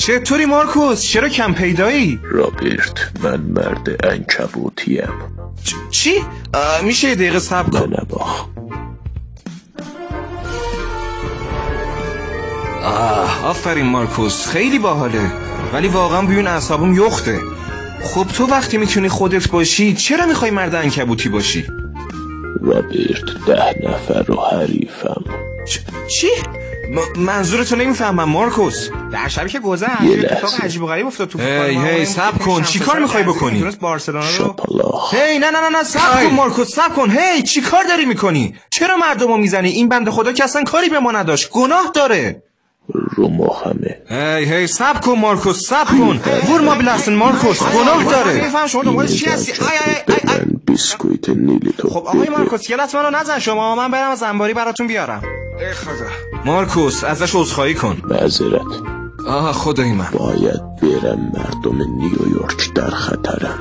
چطوری مارکوس؟ چرا کم پیدایی؟ رابرت، من مرد عنکبوتیم. چی؟ میشه یه دقیقه صبر کن؟ آفرین مارکوس، خیلی باحاله، ولی واقعا بیون اعصابم یخته. خب تو وقتی میتونی خودت باشی چرا میخوای مرد عنکبوتی باشی؟ رابرت، 10 نفر رو حریفم. چی؟ منظورتو نمیفهمم مارکوس. در شبی که گذشت اتفاق عجیب و غریب افتاد تو هی صبر کن، چیکار میخوای بکنی؟ شاپالاخ. هی نه صبر کن مارکوس، صبر کن. هی چیکار داری میکنی؟ چرا مردمو میزنی؟ این بنده خدا که اصلا کاری به ما نداشت، گناه داره. رو مخمه. هی صبر کن مارکوس، صبر کن. ور ما بلرسن مارکوس، گناه داره. نمیفهم شما دنبال چی هستی؟ بیسکویت نیلی تو. خب آقای مارکوس، یه لحظه منو نزن، شما من برم از انباری براتون بیارم. ای خدا. مارکوس ازش عذرخواهی کن. معذرت. خدای من. باید برم، مردم نیویورک در خطرن.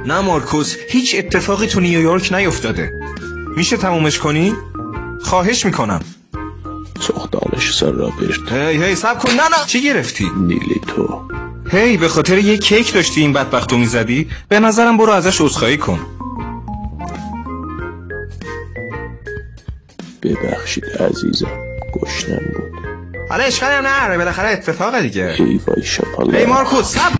نه مارکوس، هیچ اتفاقی تو نیویورک نیفتاده. میشه تمومش کنی؟ خواهش میکنم. سختانش سر رابرت. هی صبر کن. نه چی گرفتی؟ نیلی تو. هی به خاطر یه کیک داشتی این بدبختو میزدی؟ به نظرم برو ازش عذرخواهی کن. ببخشید عزیزم، گشنم بود. حالا اشکالی هم نره، بالاخره اتفاق دیگه. ای وای شاپالاخ. هی مارکوس صبر.